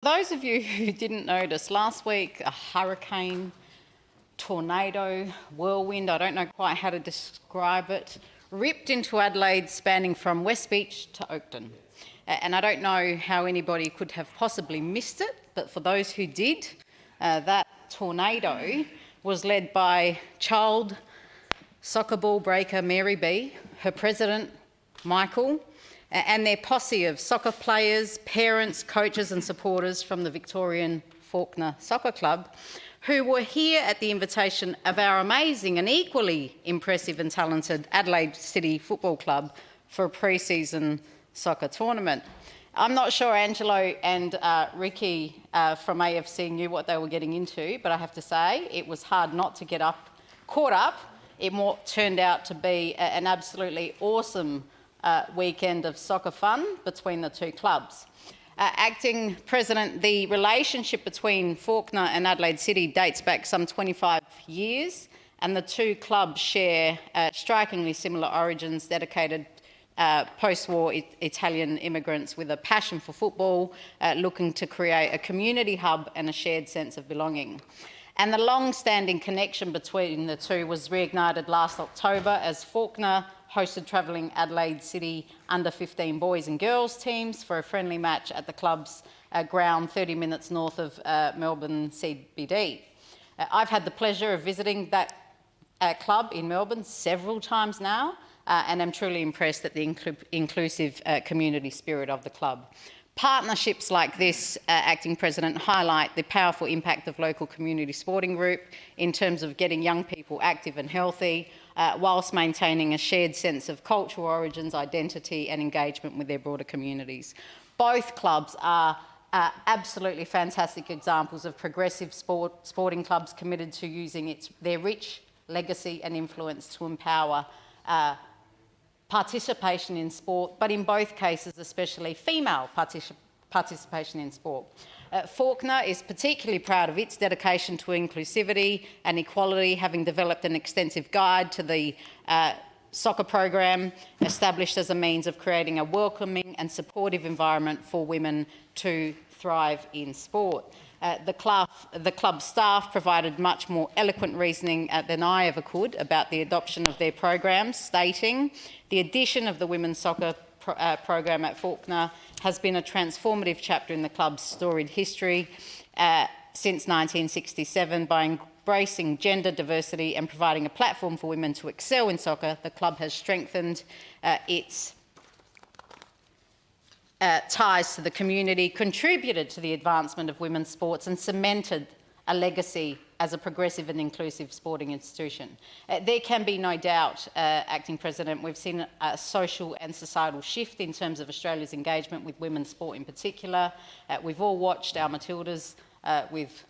Those of you who didn't notice, last week a hurricane, tornado, whirlwind, I don't know quite how to describe it, ripped into Adelaide, spanning from West Beach to Oakton. And I don't know how anybody could have possibly missed it, but for those who did, that tornado was led by child soccer ball breaker Mary B, her president Michael, and their posse of soccer players, parents, coaches and supporters from the Victorian Fawkner Soccer Club, who were here at the invitation of our amazing and equally impressive and talented Adelaide City Football Club for a pre-season soccer tournament. I'm not sure Angelo and Ricky from AFC knew what they were getting into, but I have to say it was hard not to get caught up in what turned out to be an absolutely awesome weekend of soccer fun between the two clubs. Acting President, the relationship between Fawkner and Adelaide City dates back some 25 years, and the two clubs share strikingly similar origins, dedicated post-war Italian immigrants with a passion for football, looking to create a community hub and a shared sense of belonging. And the long-standing connection between the two was reignited last October as Fawkner hosted travelling Adelaide City under-15 boys and girls teams for a friendly match at the club's ground 30 minutes north of Melbourne CBD. I've had the pleasure of visiting that club in Melbourne several times now, and I'm truly impressed at the inclusive community spirit of the club. Partnerships like this, Acting President, highlight the powerful impact of local community sporting group in terms of getting young people active and healthy, whilst maintaining a shared sense of cultural origins, identity and engagement with their broader communities. Both clubs are absolutely fantastic examples of progressive sporting clubs committed to using their rich legacy and influence to empower participation in sport, but in both cases especially female participation in sport. Fawkner is particularly proud of its dedication to inclusivity and equality, having developed an extensive guide to the soccer program established as a means of creating a welcoming and supportive environment for women to thrive in sport. The club staff provided much more eloquent reasoning than I ever could about the adoption of their programs, stating, "The addition of the women's soccer program at Fawkner has been a transformative chapter in the club's storied history since 1967. By embracing gender diversity and providing a platform for women to excel in soccer, the club has strengthened its ties to the community, contributed to the advancement of women's sports and cemented a legacy as a progressive and inclusive sporting institution." There can be no doubt, Acting President, we've seen a social and societal shift in terms of Australia's engagement with women's sport in particular. We've all watched our Matildas with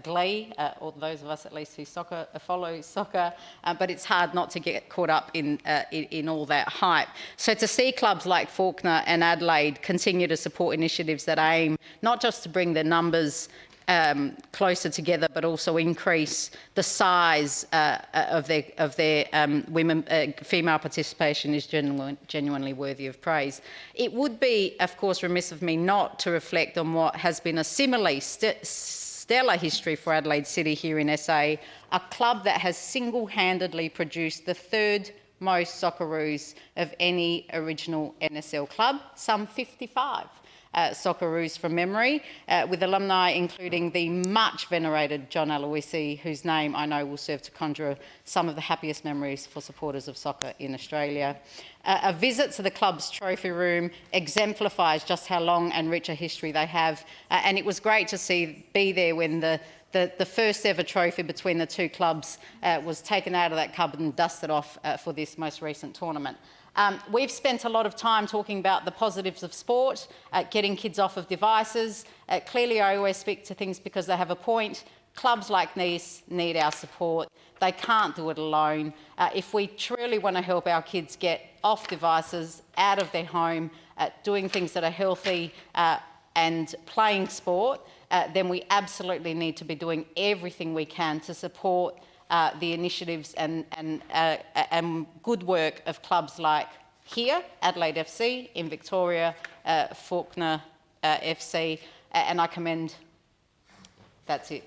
glee, or those of us at least who follow soccer, but it's hard not to get caught up in all that hype. So to see clubs like Fawkner and Adelaide continue to support initiatives that aim not just to bring their numbers closer together, but also increase the size of their female participation is genuinely worthy of praise. It would be, of course, remiss of me not to reflect on what has been a similarly stellar history for Adelaide City here in SA, a club that has single-handedly produced the third most Socceroos of any original NSL club, some 55 Socceroos from memory, with alumni including the much venerated John Aloisi, whose name I know will serve to conjure some of the happiest memories for supporters of soccer in Australia. A visit to the club's trophy room exemplifies just how long and rich a history they have, and it was great to be there when the first ever trophy between the two clubs was taken out of that cupboard and dusted off for this most recent tournament. We've spent a lot of time talking about the positives of sport, getting kids off of devices. Clearly, I always speak to things because they have a point. Clubs like these need our support. They can't do it alone. If we truly want to help our kids get off devices, out of their home, doing things that are healthy and playing sport, then we absolutely need to be doing everything we can to support the initiatives and good work of clubs like here, Adelaide FC, in Victoria, Fawkner FC, and I commend. That's it.